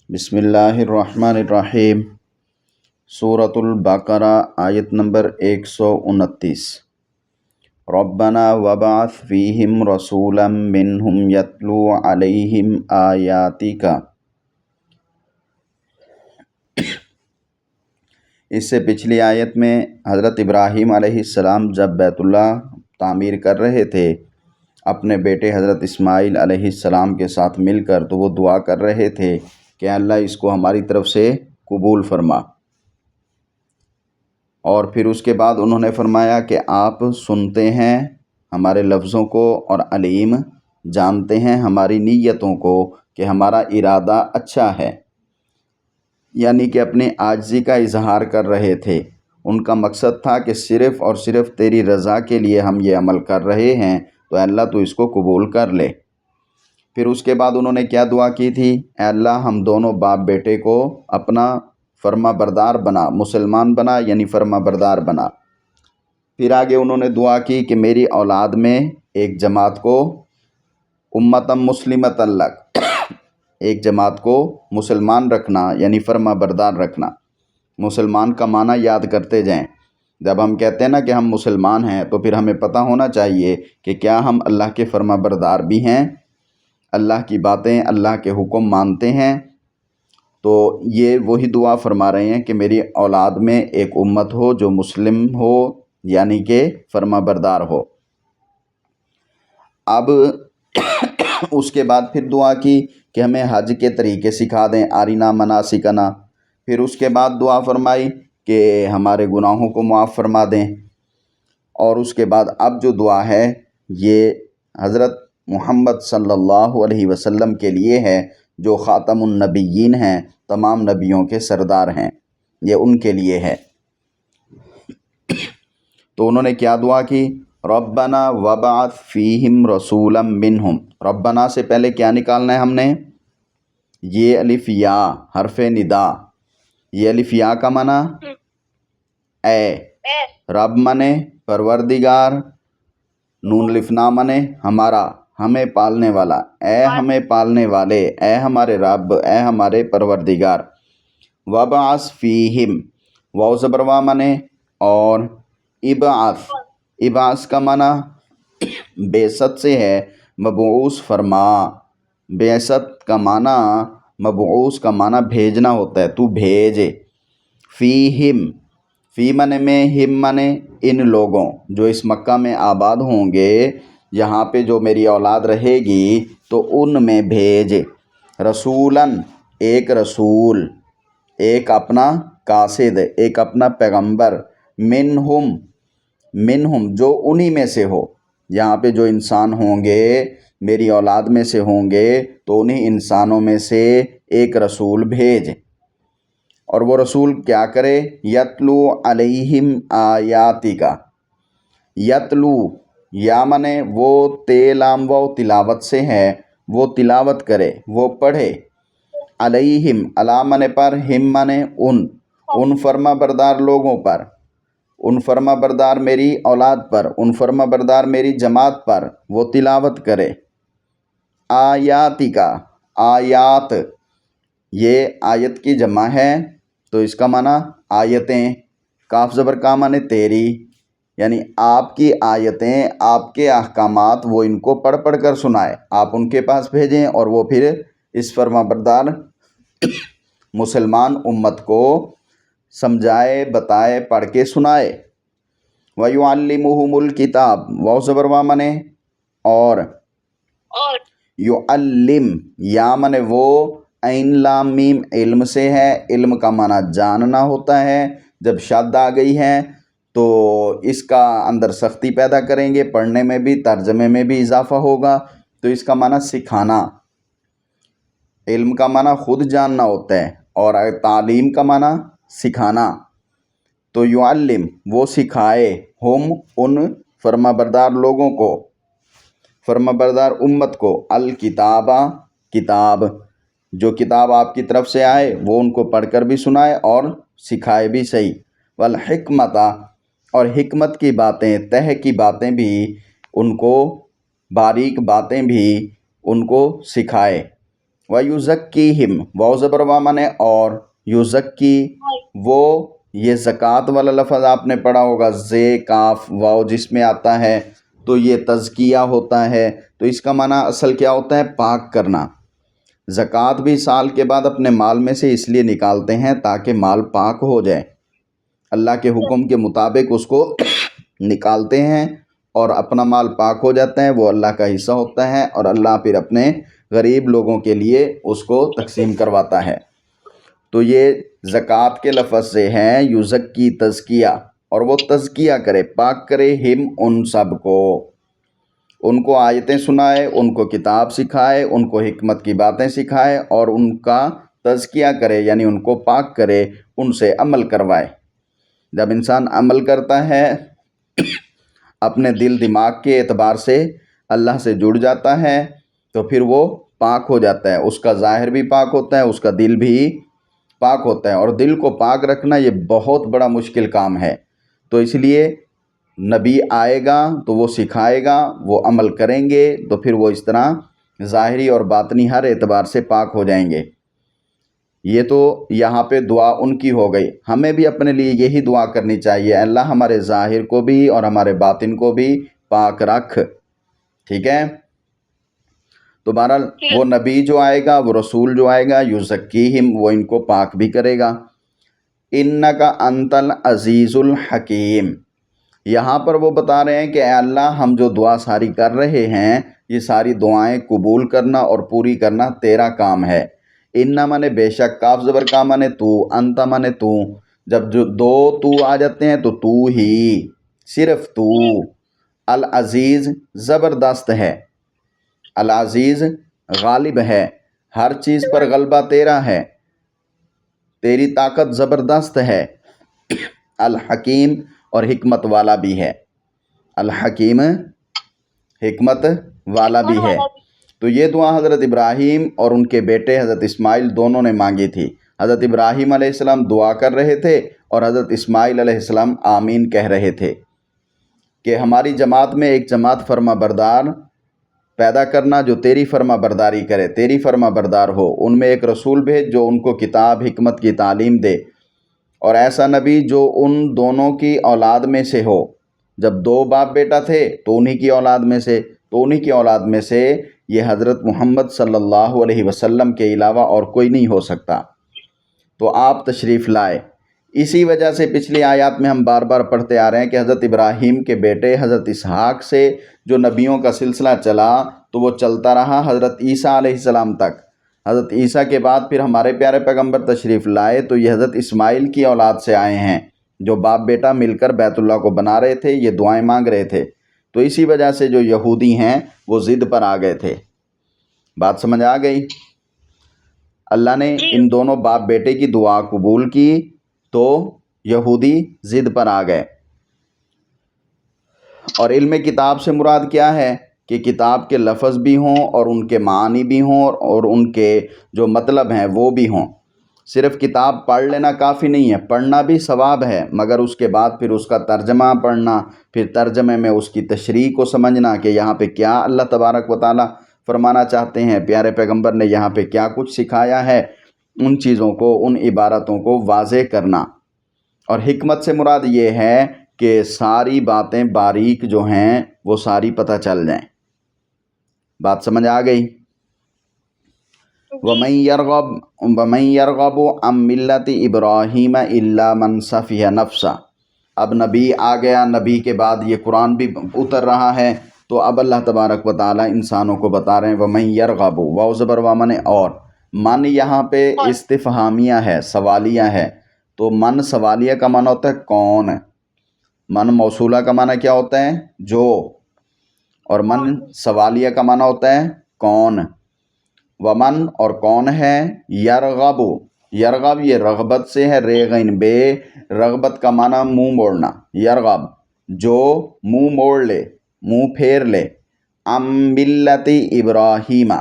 بسم اللہ الرحمن الرحیم۔ سورۃ البقرہ آیت نمبر 129۔ ربنا وابعث فیہم رسولا منہم یتلو علیہم آیاتک۔ اس سے پچھلی آیت میں حضرت ابراہیم علیہ السلام جب بیت اللہ تعمیر کر رہے تھے اپنے بیٹے حضرت اسماعیل علیہ السلام کے ساتھ مل کر، تو وہ دعا کر رہے تھے کہ اللہ اس کو ہماری طرف سے قبول فرما۔ اور پھر اس کے بعد انہوں نے فرمایا کہ آپ سنتے ہیں ہمارے لفظوں کو اور علیم جانتے ہیں ہماری نیتوں کو کہ ہمارا ارادہ اچھا ہے، یعنی کہ اپنی عاجزی کا اظہار کر رہے تھے۔ ان کا مقصد تھا کہ صرف اور صرف تیری رضا کے لیے ہم یہ عمل کر رہے ہیں، تو اے اللہ تو اس کو قبول کر لے۔ پھر اس کے بعد انہوں نے کیا دعا کی تھی؟ اے اللہ ہم دونوں باپ بیٹے کو اپنا فرما بردار بنا، مسلمان بنا، یعنی فرما بردار بنا۔ پھر آگے انہوں نے دعا کی کہ میری اولاد میں ایک جماعت کو امتم مسلمت لک، ایک جماعت کو مسلمان رکھنا، یعنی فرما بردار رکھنا۔ مسلمان کا معنی یاد کرتے جائیں۔ جب ہم کہتے ہیں نا کہ ہم مسلمان ہیں، تو پھر ہمیں پتہ ہونا چاہیے کہ کیا ہم اللہ کے فرما بردار بھی ہیں، اللہ کی باتیں، اللہ کے حکم مانتے ہیں۔ تو یہ وہی دعا فرما رہے ہیں کہ میری اولاد میں ایک امت ہو جو مسلم ہو، یعنی کہ فرما بردار ہو۔ اب اس کے بعد پھر دعا کی کہ ہمیں حج کے طریقے سکھا دیں، آرینا مناسکنا۔ پھر اس کے بعد دعا فرمائی کہ ہمارے گناہوں کو معاف فرما دیں۔ اور اس کے بعد اب جو دعا ہے یہ حضرت محمد صلی اللہ علیہ وسلم کے لیے ہے، جو خاتم النبیین ہیں، تمام نبیوں کے سردار ہیں، یہ ان کے لیے ہے۔ تو انہوں نے کیا دعا کی؟ ربنا وابعث فیہم رسولا منہم۔ ربنا سے پہلے کیا نکالنا ہے ہم نے؟ یہ الف یا حرف ندا۔ یہ الف یا کا معنی اے، رب منے پروردگار، نون الف نا منے ہمارا، ہمیں پالنے والا، اے ہمیں پالنے والے، اے ہمارے رب، اے ہمارے پروردگار۔ وابعث فیہم، واو زبر وا منے اور ابعث، ابعث کا معنی بعثت سے ہے، مبعوث فرما۔ بعثت کا معنی، مبعوث کا معنی بھیجنا ہوتا ہے، تو بھیجے۔ فیہم، فی منے میں، ہم منے ان لوگوں جو اس مکہ میں آباد ہوں گے، یہاں پہ جو میری اولاد رہے گی تو ان میں بھیج۔ رسولاً، ایک رسول، ایک اپنا قاصد، ایک اپنا پیغمبر۔ منہم، منہم جو انہی میں سے ہو، یہاں پہ جو انسان ہوں گے میری اولاد میں سے ہوں گے تو انہی انسانوں میں سے ایک رسول بھیج۔ اور وہ رسول کیا کرے؟ یتلو علیہم آیاتک۔ یتلو، یا منے وہ لام واو تلاوت سے ہے، وہ تلاوت کرے، وہ پڑھے۔ علیہم، علی منے پر، ہم منے ان فرما بردار لوگوں پر، ان فرما بردار میری اولاد پر، ان فرما بردار میری جماعت پر وہ تلاوت کرے۔ آیاتی کا، آیات یہ آیت کی جمع ہے، تو اس کا معنی آیتیں، کاف زبر کا معنی تیری، یعنی آپ کی آیتیں، آپ کے احکامات وہ ان کو پڑھ پڑھ کر سنائے، آپ ان کے پاس بھیجیں اور وہ پھر اس فرما بردار مسلمان امت کو سمجھائے، بتائے، پڑھ کے سنائے۔ وَيُعَلِّمُهُمُ الْكِتَابَ، واو زبر وا منے اور یعلم، یا منے وہ، عین لام میم علم سے ہے، علم کا معنی جاننا ہوتا ہے۔ جب شد آ گئی ہے تو اس کا اندر سختی پیدا کریں گے، پڑھنے میں بھی، ترجمے میں بھی اضافہ ہوگا، تو اس کا معنی سکھانا۔ علم کا معنی خود جاننا ہوتا ہے اور تعلیم کا معنی سکھانا۔ تو یعلم وہ سکھائے، ہم ان فرما بردار لوگوں کو، فرما بردار امت کو، الکتابہ کتاب، جو کتاب آپ کی طرف سے آئے وہ ان کو پڑھ کر بھی سنائے اور سکھائے بھی صحیح۔ والحکمت، اور حکمت کی باتیں، تہ کی باتیں بھی ان کو، باریک باتیں بھی ان کو سکھائے۔ وَيُزَكِّيهِمْ واو زبر وا مانے اور، یزکی وہ یہ زکوٰۃ والا لفظ آپ نے پڑھا ہوگا، زے کاف واو جس میں آتا ہے تو یہ تزکیہ ہوتا ہے، تو اس کا معنی اصل کیا ہوتا ہے؟ پاک کرنا۔ زکوٰۃ بھی سال کے بعد اپنے مال میں سے اس لیے نکالتے ہیں تاکہ مال پاک ہو جائے، اللہ کے حکم کے مطابق اس کو نکالتے ہیں اور اپنا مال پاک ہو جاتا ہے، وہ اللہ کا حصہ ہوتا ہے اور اللہ پھر اپنے غریب لوگوں کے لیے اس کو تقسیم کرواتا ہے۔ تو یہ زکوٰۃ کے لفظ سے ہیں یزکی تزکیہ، اور وہ تزکیہ کرے، پاک کرے، ہم ان سب کو، ان کو آیتیں سنائے، ان کو کتاب سکھائے، ان کو حکمت کی باتیں سکھائے اور ان کا تزکیہ کرے، یعنی ان کو پاک کرے، ان سے عمل کروائے۔ جب انسان عمل کرتا ہے اپنے دل دماغ کے اعتبار سے اللہ سے جڑ جاتا ہے تو پھر وہ پاک ہو جاتا ہے، اس کا ظاہر بھی پاک ہوتا ہے، اس کا دل بھی پاک ہوتا ہے، اور دل کو پاک رکھنا یہ بہت بڑا مشکل کام ہے۔ تو اس لیے نبی آئے گا تو وہ سکھائے گا، وہ عمل کریں گے تو پھر وہ اس طرح ظاہری اور باطنی ہر اعتبار سے پاک ہو جائیں گے۔ یہ تو یہاں پہ دعا ان کی ہو گئی، ہمیں بھی اپنے لیے یہی دعا کرنی چاہیے، اللہ ہمارے ظاہر کو بھی اور ہمارے باطن کو بھی پاک رکھ، ٹھیک ہے؟ تو بہرحال وہ نبی جو آئے گا، وہ رسول جو آئے گا، یزکیہم وہ ان کو پاک بھی کرے گا۔ انک انت العزیز الحکیم، یہاں پر وہ بتا رہے ہیں کہ اے اللہ ہم جو دعا ساری کر رہے ہیں یہ ساری دعائیں قبول کرنا اور پوری کرنا تیرا کام ہے۔ ان مانے بے شک، کاف زبر کا مانے تو، انت مانے تو، جب جو دو تو آ جاتے ہیں تو ہی، صرف تو۔ العزیز زبردست ہے، العزیز غالب ہے، ہر چیز پر غلبہ تیرا ہے، تیری طاقت زبردست ہے۔ الحکیم اور حکمت والا بھی ہے، الحکیم حکمت والا بھی ہے۔ تو یہ دعا حضرت ابراہیم اور ان کے بیٹے حضرت اسماعیل دونوں نے مانگی تھی۔ حضرت ابراہیم علیہ السلام دعا کر رہے تھے اور حضرت اسماعیل علیہ السلام آمین کہہ رہے تھے کہ ہماری جماعت میں ایک جماعت فرما بردار پیدا کرنا جو تیری فرما برداری کرے، تیری فرما بردار ہو، ان میں ایک رسول بھیج جو ان کو کتاب حکمت کی تعلیم دے، اور ایسا نبی جو ان دونوں کی اولاد میں سے ہو۔ جب دو باپ بیٹا تھے تو انہی کی اولاد میں سے، تو انہی کی اولاد میں سے یہ حضرت محمد صلی اللہ علیہ وسلم کے علاوہ اور کوئی نہیں ہو سکتا، تو آپ تشریف لائے۔ اسی وجہ سے پچھلی آیات میں ہم بار بار پڑھتے آ رہے ہیں کہ حضرت ابراہیم کے بیٹے حضرت اسحاق سے جو نبیوں کا سلسلہ چلا تو وہ چلتا رہا حضرت عیسیٰ علیہ السلام تک۔ حضرت عیسیٰ کے بعد پھر ہمارے پیارے پیغمبر تشریف لائے تو یہ حضرت اسماعیل کی اولاد سے آئے ہیں، جو باپ بیٹا مل کر بیت اللہ کو بنا رہے تھے، یہ دعائیں مانگ رہے تھے۔ تو اسی وجہ سے جو یہودی ہیں وہ ضد پر آ گئے تھے۔ بات سمجھ آ گئی؟ اللہ نے ان دونوں باپ بیٹے کی دعا قبول کی تو یہودی ضد پر آ گئے۔ اور علم کتاب سے مراد کیا ہے؟ کہ کتاب کے لفظ بھی ہوں اور ان کے معنی بھی ہوں اور ان کے جو مطلب ہیں وہ بھی ہوں۔ صرف کتاب پڑھ لینا کافی نہیں ہے، پڑھنا بھی ثواب ہے، مگر اس کے بعد پھر اس کا ترجمہ پڑھنا، پھر ترجمے میں اس کی تشریح کو سمجھنا کہ یہاں پہ کیا اللہ تبارک و تعالیٰ فرمانا چاہتے ہیں، پیارے پیغمبر نے یہاں پہ کیا کچھ سکھایا ہے، ان چیزوں کو، ان عبارتوں کو واضح کرنا۔ اور حکمت سے مراد یہ ہے کہ ساری باتیں باریک جو ہیں وہ ساری پتہ چل جائیں۔ بات سمجھ آ گئی؟ وَمَن يَرْغَبُ عَن مِّلَّةِ إِبْرَاهِيمَ إِلَّا مَن سَفِهَ نَفْسَهُ۔ اب نبی آ گیا، نبی کے بعد یہ قرآن بھی اتر رہا ہے، تو اب اللہ تبارک و تعالیٰ انسانوں کو بتا رہے ہیں وَمَن يَرْغَبُ، واو زبر وا من اور، من یہاں پہ استفہامیہ ہے، سوالیہ ہے، تو من سوالیہ کا معنی ہوتا ہے کون، من موصولہ کا معنی کیا ہوتا ہے؟ جو، اور من سوالیہ کا معنی ہوتا ہے کون۔ ومن اور کون ہے، یرغب، یرغب یہ رغبت سے ہے، ریغین بے، رغبت کا معنی منہ موڑنا، یرغب جو منہ موڑ لے، منہ پھیر لے، عن ملت ابراہیم،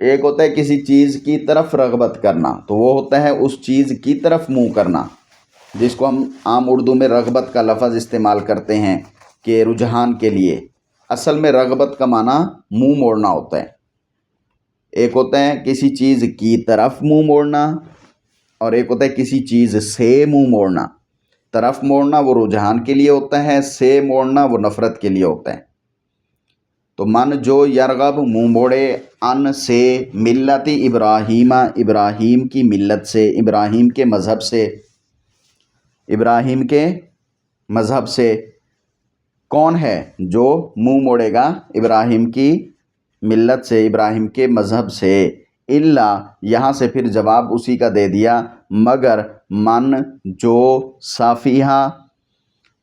ایک ہوتا ہے کسی چیز کی طرف رغبت کرنا، تو وہ ہوتا ہے اس چیز کی طرف منہ کرنا، جس کو ہم عام اردو میں رغبت کا لفظ استعمال کرتے ہیں کہ رجحان کے لیے، اصل میں رغبت کا معنی منہ موڑنا ہوتا ہے۔ ایک ہوتا ہے کسی چیز کی طرف منہ موڑنا اور ایک ہوتا ہے کسی چیز سے منہ موڑنا۔ طرف موڑنا وہ رجحان کے لیے ہوتا ہے، سے موڑنا وہ نفرت کے لیے ہوتا ہے۔ تو من جو یرغب منہ موڑے ان سے ملت ابراہیم، ابراہیم کی ملت سے، ابراہیم کے مذہب سے، ابراہیم کے مذہب سے کون ہے جو منہ موڑے گا ابراہیم کی ملت سے، ابراہیم کے مذہب سے؟ الا، یہاں سے پھر جواب اسی کا دے دیا، مگر من جو صافیہ،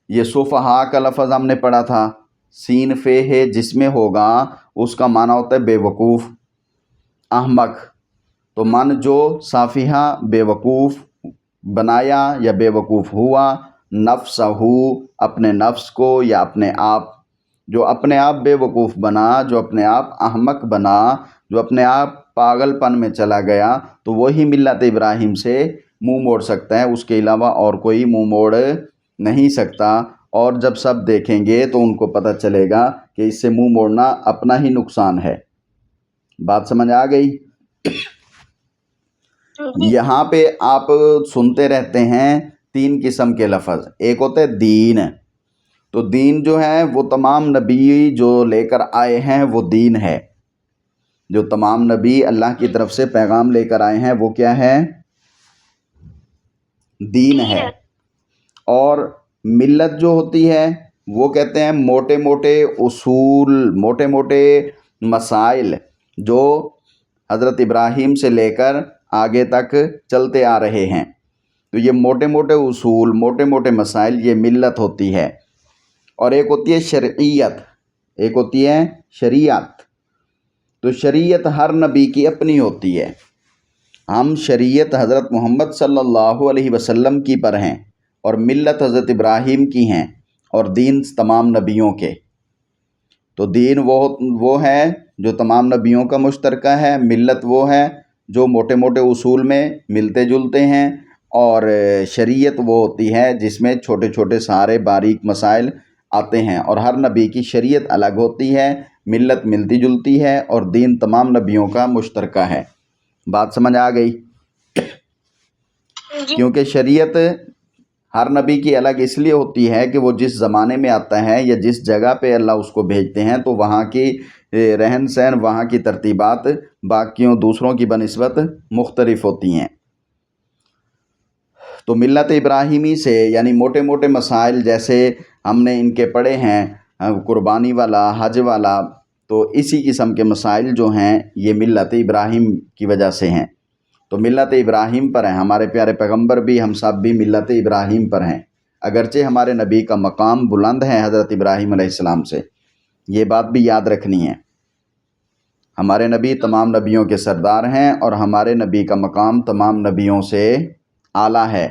یہ صفحا کا لفظ ہم نے پڑھا تھا، سین فے ہے جس میں ہوگا اس کا معنی ہوتا ہے بے وقوف، احمق۔ تو من جو صافیہ بے وقوف بنایا یا بے وقوف ہوا، نفسہ، اپنے نفس کو یا اپنے آپ، جو اپنے آپ بے وقوف بنا، جو اپنے آپ احمق بنا، جو اپنے آپ پاگل پن میں چلا گیا، تو وہی ملت ابراہیم سے منہ موڑ سکتا ہے، اس کے علاوہ اور کوئی منہ موڑ نہیں سکتا۔ اور جب سب دیکھیں گے تو ان کو پتہ چلے گا کہ اس سے منہ موڑنا اپنا ہی نقصان ہے۔ بات سمجھ آ گئی؟ یہاں پہ آپ سنتے رہتے ہیں 3 قسم کے لفظ، ایک ہوتا ہے دین۔ تو دین جو ہے وہ تمام نبی جو لے کر آئے ہیں وہ دین ہے، جو تمام نبی اللہ کی طرف سے پیغام لے کر آئے ہیں وہ کیا ہے؟ دین ہے۔ اور ملت جو ہوتی ہے وہ کہتے ہیں موٹے موٹے اصول، موٹے موٹے مسائل جو حضرت ابراہیم سے لے کر آگے تک چلتے آ رہے ہیں۔ تو یہ موٹے موٹے اصول، موٹے موٹے مسائل، یہ ملت ہوتی ہے۔ اور ایک ہوتی ہے شرعیت، ایک ہوتی ہے شریعت۔ تو شریعت ہر نبی کی اپنی ہوتی ہے۔ ہم شریعت حضرت محمد صلی اللہ علیہ وسلم کی پر ہیں اور ملت حضرت ابراہیم کی ہیں، اور دین تمام نبیوں کے۔ تو دین وہ ہے جو تمام نبیوں کا مشترکہ ہے، ملت وہ ہے جو موٹے موٹے اصول میں ملتے جلتے ہیں، اور شریعت وہ ہوتی ہے جس میں چھوٹے چھوٹے سارے باریک مسائل آتے ہیں، اور ہر نبی کی شریعت الگ ہوتی ہے، ملت ملتی جلتی ہے، اور دین تمام نبیوں کا مشترکہ ہے۔ بات سمجھ آ گئی؟ کیونکہ شریعت ہر نبی کی الگ اس لیے ہوتی ہے کہ وہ جس زمانے میں آتا ہے یا جس جگہ پہ اللہ اس کو بھیجتے ہیں تو وہاں کی رہن سہن، وہاں کی ترتیبات باقیوں دوسروں کی بنسبت مختلف ہوتی ہیں۔ تو ملت ابراہیمی سے یعنی موٹے موٹے مسائل جیسے ہم نے ان کے پڑھے ہیں، قربانی والا، حج والا، تو اسی قسم کے مسائل جو ہیں یہ ملت ابراہیم کی وجہ سے ہیں۔ تو ملت ابراہیم پر ہیں، ہمارے پیارے پیغمبر بھی، ہم سب بھی ملت ابراہیم پر ہیں، اگرچہ ہمارے نبی کا مقام بلند ہے حضرت ابراہیم علیہ السلام سے، یہ بات بھی یاد رکھنی ہے۔ ہمارے نبی تمام نبیوں کے سردار ہیں اور ہمارے نبی کا مقام تمام نبیوں سے اعلیٰ ہے،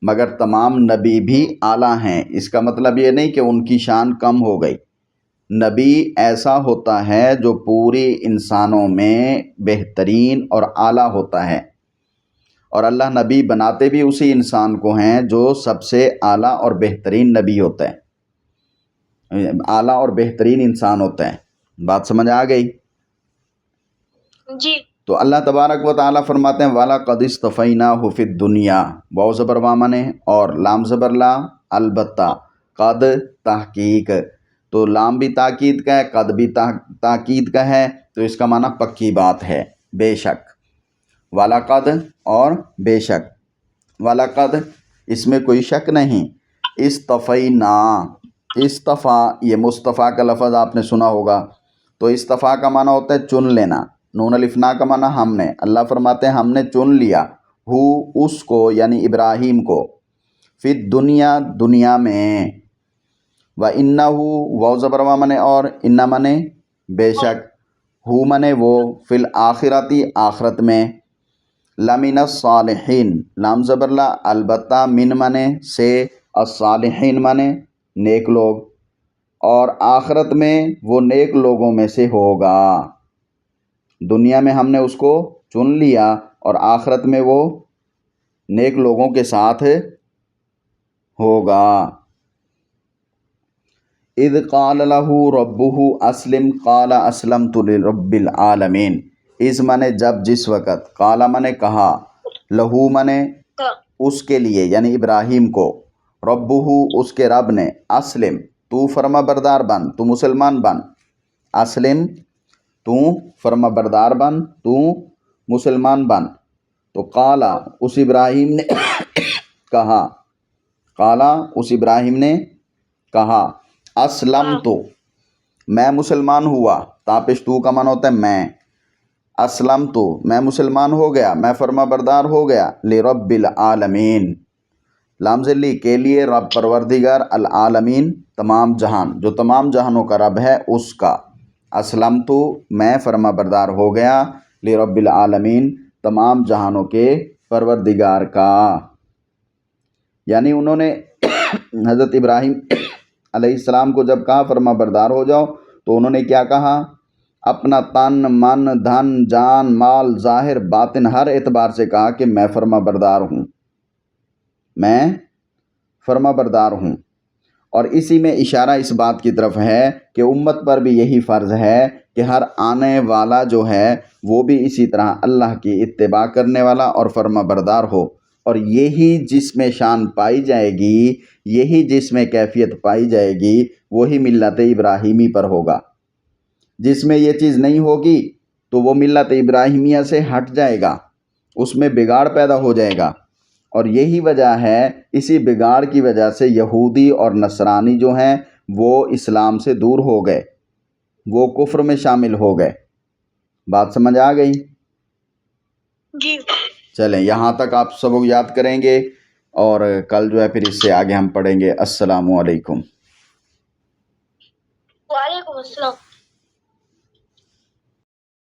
مگر تمام نبی بھی اعلیٰ ہیں، اس کا مطلب یہ نہیں کہ ان کی شان کم ہو گئی۔ نبی ایسا ہوتا ہے جو پوری انسانوں میں بہترین اور اعلیٰ ہوتا ہے، اور اللہ نبی بناتے بھی اسی انسان کو ہیں جو سب سے اعلیٰ اور بہترین نبی ہوتا ہے، اعلیٰ اور بہترین انسان ہوتا ہے۔ بات سمجھ آ گئی؟ جی۔ تو اللہ تبارک و تعالیٰ فرماتے ہیں وَلَقَدِ اصْطَفَيْنَاهُ فِي الدُّنْيَا، واو زبر وا منے اور لام زبر لا، البتہ، قد تحقیق، تو لام بھی تاکید کا ہے، قد بھی تاکید کا ہے، تو اس کا معنی پکی بات ہے، بے شک۔ وَلَقَدْ اور بے شک، وَلَقَدْ اس میں کوئی شک نہیں۔ اصطفینا، اصطفیٰ، یہ مصطفیٰ کا لفظ آپ نے سنا ہوگا، تو اصطفیٰ کا معنی ہوتا ہے چن لینا، نون الف نا کا معنی ہم نے، اللہ فرماتے ہیں ہم نے چن لیا، اس کو یعنی ابراہیم کو، فی الدنیا، دنیا میں، وَإِنَّهُ، واو زبر وا منے اور انا منے بے شک، ہو منے وہ، فی الآخرتی، آخرت میں، لمن الصالحین، لام زبر لا، البتہ، من منے سے، الصالحین منے نیک لوگ، اور آخرت میں وہ نیک لوگوں میں سے ہوگا۔ دنیا میں ہم نے اس کو چن لیا اور آخرت میں وہ نیک لوگوں کے ساتھ ہوگا۔ اذ قال له ربه اسلم قال اسلمت لرب العالمین، اس منے جب جس وقت، قالا منے کہا، لہو منے اس کے لیے یعنی ابراہیم کو، ربہو اس کے رب نے، اسلم تو فرما بردار بن، تو مسلمان بن، اسلم تو فرما بردار بن، تو مسلمان بن۔ تو قالا اس ابراہیم نے کہا، قالا اس ابراہیم نے کہا، اسلم تو میں مسلمان ہوا، تاپش تو کا معنی ہوتا ہے میں، اسلم تو میں مسلمان ہو گیا، میں فرما بردار ہو گیا، لرب العالمین لام ذلی کے لیے، رب پروردگار، العالمین تمام جہان، جو تمام جہانوں کا رب ہے اس کا، اسلم تو میں فرما بردار ہو گیا، لرب العالمین تمام جہانوں کے پروردگار کا۔ یعنی انہوں نے حضرت ابراہیم علیہ السلام کو جب کہا فرما بردار ہو جاؤ، تو انہوں نے کیا کہا؟ اپنا تن من دھن جان مال ظاہر باطن ہر اعتبار سے کہا کہ میں فرما بردار ہوں، میں فرما بردار ہوں۔ اور اسی میں اشارہ اس بات کی طرف ہے کہ امت پر بھی یہی فرض ہے کہ ہر آنے والا جو ہے وہ بھی اسی طرح اللہ کی اتباع کرنے والا اور فرما بردار ہو، اور یہی جس میں شان پائی جائے گی، یہی جس میں کیفیت پائی جائے گی، وہی ملت ابراہیمی پر ہوگا۔ جس میں یہ چیز نہیں ہوگی تو وہ ملت ابراہیمیہ سے ہٹ جائے گا، اس میں بگاڑ پیدا ہو جائے گا۔ اور یہی وجہ ہے، اسی بگاڑ کی وجہ سے یہودی اور نصرانی جو ہیں وہ اسلام سے دور ہو گئے، وہ کفر میں شامل ہو گئے۔ بات سمجھ آ گئی؟ جی چلیں یہاں تک آپ سبق یاد کریں گے، اور کل جو ہے پھر اس سے آگے ہم پڑھیں گے۔ السلام علیکم۔ وعلیکم السلام۔